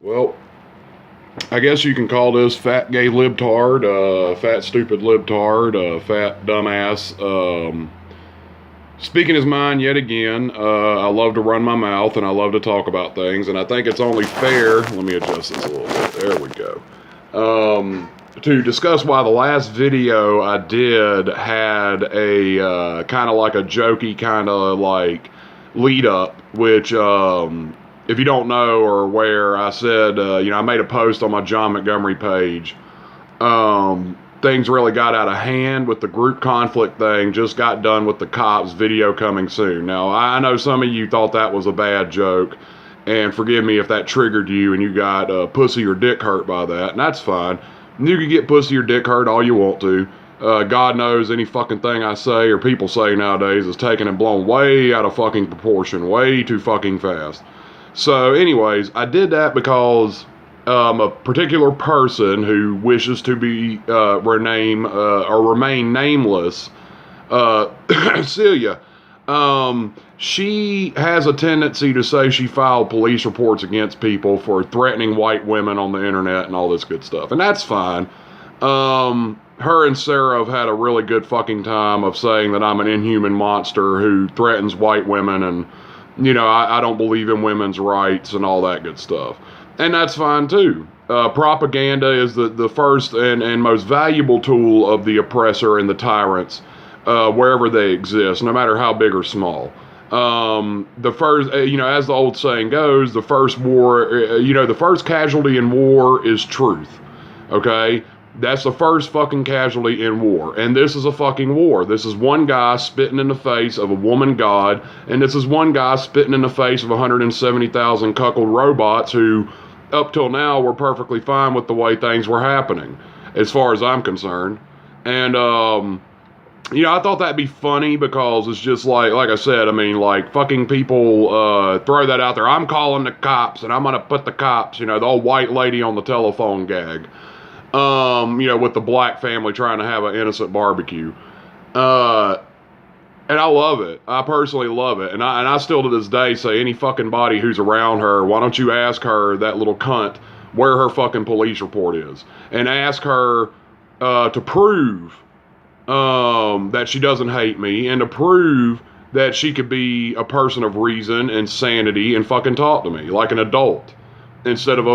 Well, I guess you can call this fat gay libtard, fat stupid libtard, fat dumbass. Speaking his mind yet again. I love to run my mouth and I love to talk about things, and I think it's only fair. Let me adjust this a little bit. There we go. To discuss why the last video I did had a kind of like a jokey kind of like lead up, which if you don't know or aware, I said, I made a post on my John Montgomery page. Things really got out of hand with the group conflict thing. Just got done with the cops, video coming soon. Now, I know some of you thought that was a bad joke, and forgive me if that triggered you and you got pussy or dick hurt by that, and that's fine. You can get pussy or dick hurt all you want to. God knows any fucking thing I say or people say nowadays is taken and blown way out of fucking proportion, way too fucking fast. So anyways, I did that because a particular person who wishes to be remain nameless, Celia, she has a tendency to say she filed police reports against people for threatening white women on the internet and all this good stuff, and that's fine. Her and Sarah have had a really good fucking time of saying that I'm an inhuman monster who threatens white women, and I don't believe in women's rights and all that good stuff. And that's fine too. Propaganda is the first and most valuable tool of the oppressor and the tyrants, wherever they exist, no matter how big or small. The first, as the old saying goes, the first war, the first casualty in war is truth. Okay? That's the first fucking casualty in war. And this is a fucking war. This is one guy spitting in the face of a woman god, and this is one guy spitting in the face of 170,000 cuckold robots who, up till now, were perfectly fine with the way things were happening, as far as I'm concerned. And, I thought that'd be funny because it's just like I said, fucking people throw that out there. I'm calling the cops, and I'm gonna put the cops, the old white lady on the telephone gag. With the black family trying to have an innocent barbecue. And I love it. I personally love it. And I still to this day say any fucking body who's around her, why don't you ask her, that little cunt, where her fucking police report is. And ask her to prove that she doesn't hate me, and to prove that she could be a person of reason and sanity and fucking talk to me like an adult. Instead of,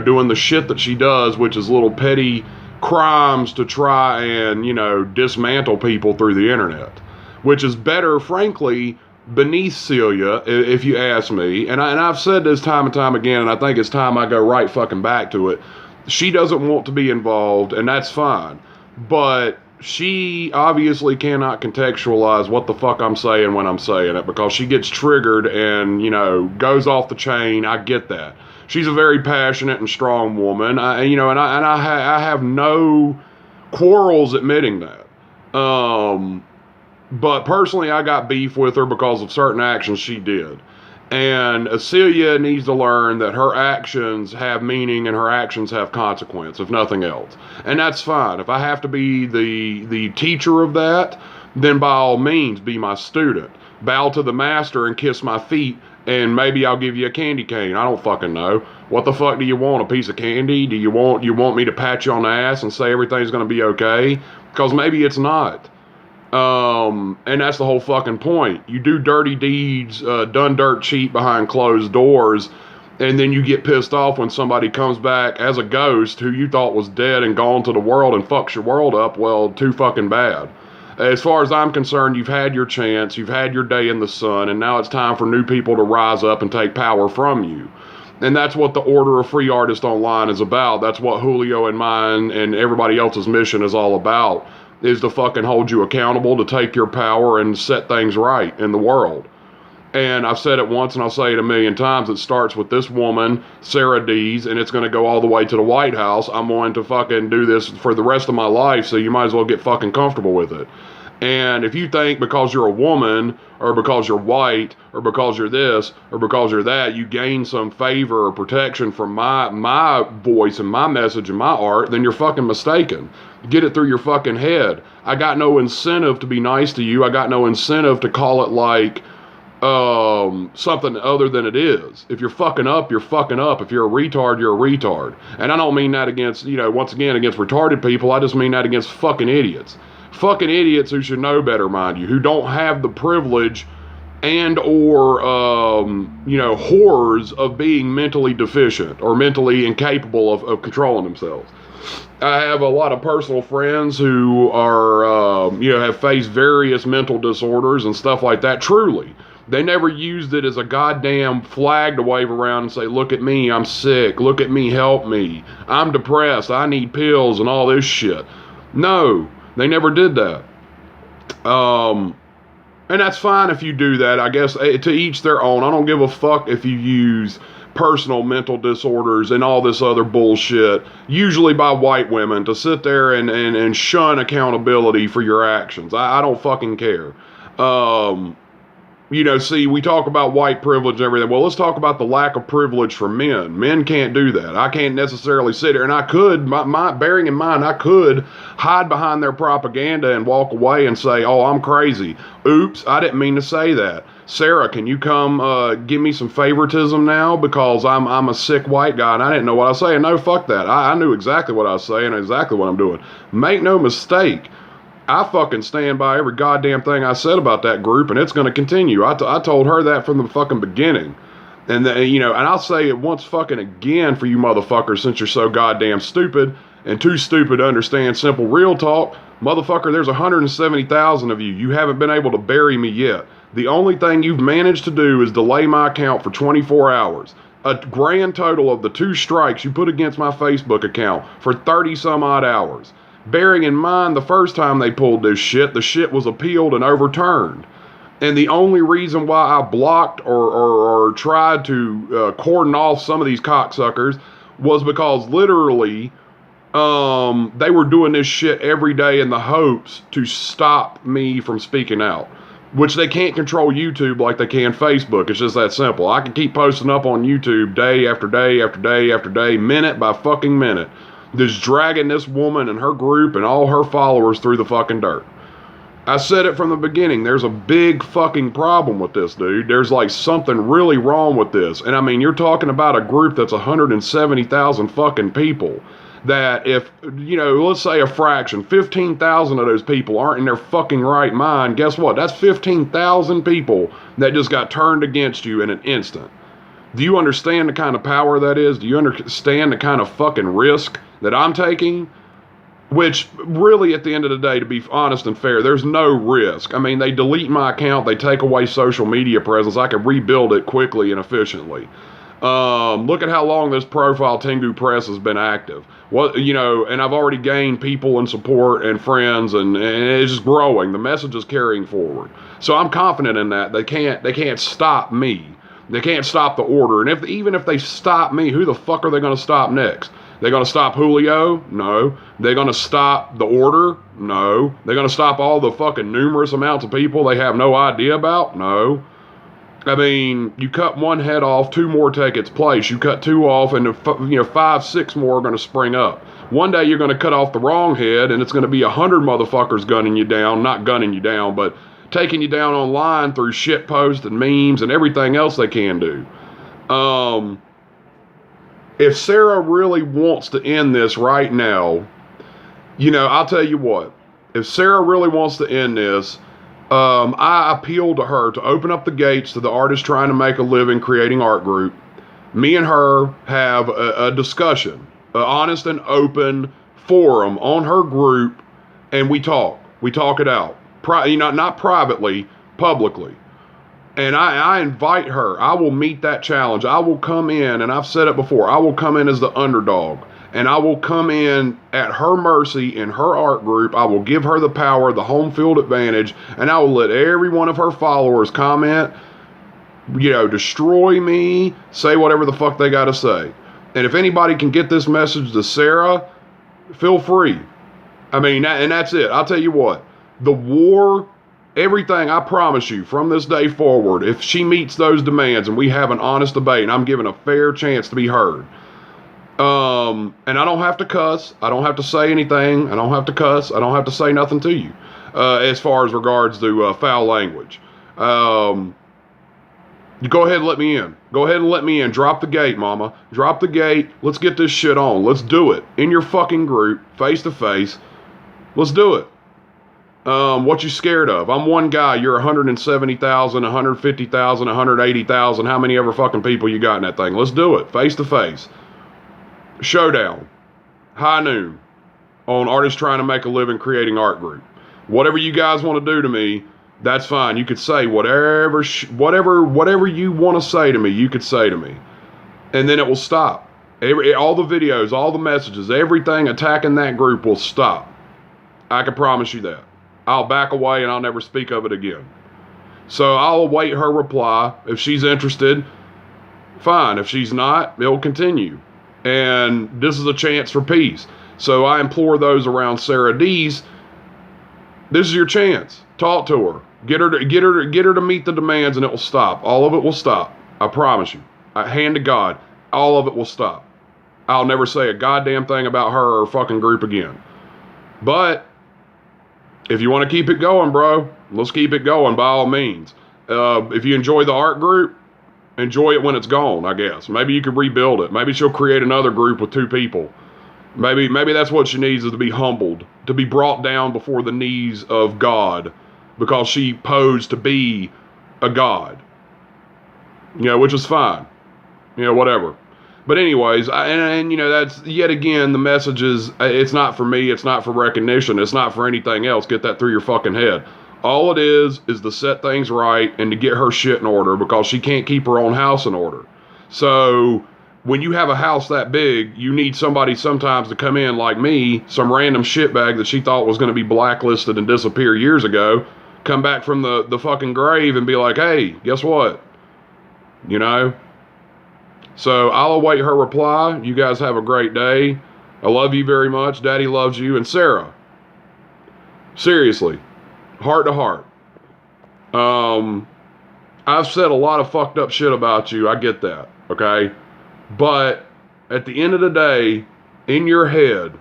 doing the shit that she does, which is little petty crimes to try and, dismantle people through the internet. Which is better, frankly, beneath Celia, if you ask me. And I've said this time and time again, and I think it's time I go right fucking back to it. She doesn't want to be involved, and that's fine. But she obviously cannot contextualize what the fuck I'm saying when I'm saying it, because she gets triggered and, goes off the chain. I get that. She's a very passionate and strong woman, I have no quarrels admitting that. But personally, I got beef with her because of certain actions she did. And Celia needs to learn that her actions have meaning and her actions have consequence, if nothing else. And that's fine. If I have to be the teacher of that, then by all means, be my student. Bow to the master and kiss my feet, and maybe I'll give you a candy cane. I don't fucking know. What the fuck do you want? A piece of candy? Do you want me to pat you on the ass and say everything's gonna be okay? Because maybe it's not. And that's the whole fucking point. You do dirty deeds, done dirt cheap behind closed doors, and then you get pissed off when somebody comes back as a ghost who you thought was dead and gone to the world and fucks your world up. Well, too fucking bad. As far as I'm concerned, you've had your chance, you've had your day in the sun, and now it's time for new people to rise up and take power from you. And that's what the Order of Free Artists Online is about. That's what Julio and mine and everybody else's mission is all about, is to fucking hold you accountable, to take your power and set things right in the world. And I've said it once and I'll say it a million times. It starts with this woman, Sarah Dees, and it's going to go all the way to the White House. I'm going to fucking do this for the rest of my life, so you might as well get fucking comfortable with it. And if you think because you're a woman, or because you're white, or because you're this, or because you're that, you gain some favor or protection from my voice and my message and my art, then you're fucking mistaken. Get it through your fucking head. I got no incentive to be nice to you. I got no incentive to call it like something other than it is. If you're fucking up, you're fucking up. If you're a retard, you're a retard. And I don't mean that against, once again, against retarded people. I just mean that against fucking idiots. Fucking idiots who should know better, mind you, who don't have the privilege and or, horrors of being mentally deficient or mentally incapable of controlling themselves. I have a lot of personal friends who are, have faced various mental disorders and stuff like that. Truly, they never used it as a goddamn flag to wave around and say, look at me, I'm sick. Look at me, help me. I'm depressed. I need pills and all this shit. No, they never did that. And that's fine if you do that. I guess to each their own. I don't give a fuck if you use personal mental disorders and all this other bullshit, usually by white women, to sit there and shun accountability for your actions. I don't fucking care. See, we talk about white privilege and everything. Well, let's talk about the lack of privilege for men. Men can't do that. I can't necessarily sit here, and I could, bearing in mind, I could hide behind their propaganda and walk away and say, oh, I'm crazy. Oops, I didn't mean to say that. Sarah, can you come give me some favoritism now because I'm a sick white guy and I didn't know what I was saying? No, fuck that. I knew exactly what I was saying and exactly what I'm doing. Make no mistake. I fucking stand by every goddamn thing I said about that group, and it's going to continue. I told her that from the fucking beginning. And, and I'll say it once fucking again for you motherfuckers, since you're so goddamn stupid and too stupid to understand simple real talk. Motherfucker, there's 170,000 of you. You haven't been able to bury me yet. The only thing you've managed to do is delay my account for 24 hours. A grand total of the 2 strikes you put against my Facebook account for 30 some odd hours. Bearing in mind the first time they pulled this shit, the shit was appealed and overturned. And the only reason why I blocked or tried to cordon off some of these cocksuckers was because literally they were doing this shit every day in the hopes to stop me from speaking out. Which they can't control YouTube like they can Facebook. It's just that simple. I can keep posting up on YouTube day after day after day after day, minute by fucking minute. Just dragging this woman and her group and all her followers through the fucking dirt. I said it from the beginning. There's a big fucking problem with this, dude. There's like something really wrong with this. And I mean, you're talking about a group that's 170,000 fucking people. That if, let's say a fraction, 15,000 of those people aren't in their fucking right mind, guess what? That's 15,000 people that just got turned against you in an instant. Do you understand the kind of power that is? Do you understand the kind of fucking risk that I'm taking? Which really, at the end of the day, to be honest and fair, there's no risk. I mean, they delete my account, they take away social media presence. I can rebuild it quickly and efficiently. Look at how long this profile Tengu Press has been active. And I've already gained people and support and friends, and it's just growing. The message is carrying forward. So I'm confident in that. They can't stop me. They can't stop the order. And even if they stop me, who the fuck are they going to stop next? They're going to stop Julio? No. They're going to stop the order? No. They're going to stop all the fucking numerous amounts of people they have no idea about? No. I mean, you cut one head off, 2 more take its place. You cut 2 off, and 5, 6 more are going to spring up. One day you're going to cut off the wrong head, and it's going to be 100 motherfuckers gunning you down. Not gunning you down, but taking you down online through shit posts and memes and everything else they can do. If Sarah really wants to end this right now, I'll tell you what. If Sarah really wants to end this, I appeal to her to open up the gates to the artists trying to make a living creating art group. Me and her have a discussion, an honest and open forum on her group, and we talk it out. Not privately, publicly. And I invite her. I will meet that challenge. I will come in, and I've said it before, I will come in as the underdog. And I will come in at her mercy in her art group. I will give her the power, the home field advantage, and I will let every one of her followers comment, destroy me, say whatever the fuck they got to say. And if anybody can get this message to Sarah, feel free. I mean, and that's it. I'll tell you what, the war, everything, I promise you, from this day forward, if she meets those demands and we have an honest debate and I'm given a fair chance to be heard, and I don't have to cuss. I don't have to say anything. I don't have to cuss. I don't have to say nothing to you, as far as regards to foul language. You go ahead and let me in. Go ahead and let me in. Drop the gate, mama. Drop the gate. Let's get this shit on. Let's do it. In your fucking group, face to face. Let's do it. What you scared of? I'm one guy. You're 170,000, 150,000, 180,000. How many ever fucking people you got in that thing? Let's do it. Face to face. Showdown. High noon. On Artists Trying to Make a Living Creating Art Group. Whatever you guys want to do to me, that's fine. You could say whatever you want to say to me, you could say to me. And then it will stop. All the videos, all the messages, everything attacking that group will stop. I can promise you that. I'll back away and I'll never speak of it again. So I'll await her reply. If she's interested, fine. If she's not, it'll continue. And this is a chance for peace. So I implore those around Sarah D's, this is your chance. Talk to her. Get her to meet the demands, and it will stop. All of it will stop. I promise you. Hand to God, all of it will stop. I'll never say a goddamn thing about her or her fucking group again. But if you want to keep it going, bro, let's keep it going by all means. If you enjoy the art group, enjoy it when it's gone, I guess. Maybe you could rebuild it. Maybe she'll create another group with 2 people. Maybe that's what she needs, is to be humbled, to be brought down before the knees of God, because she posed to be a god. Which is fine. Whatever. But anyways, that's yet again the message is, it's not for me, it's not for recognition, it's not for anything else. Get that through your fucking head. All it is to set things right and to get her shit in order, because she can't keep her own house in order. So when you have a house that big, you need somebody sometimes to come in like me, some random shitbag that she thought was going to be blacklisted and disappear years ago, come back from the fucking grave and be like, hey, guess what? So I'll await her reply. You guys have a great day. I love you very much. Daddy loves you. And Sarah, seriously, heart to heart, I've said a lot of fucked up shit about you. I get that, okay? But at the end of the day, in your head,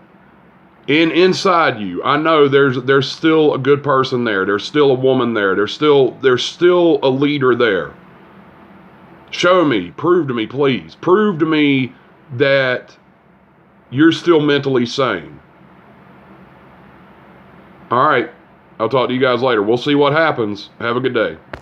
inside you, I know there's still a good person there. There's still a woman there. There's still a leader there. Show me, prove to me, please. Prove to me that you're still mentally sane. All right. I'll talk to you guys later. We'll see what happens. Have a good day.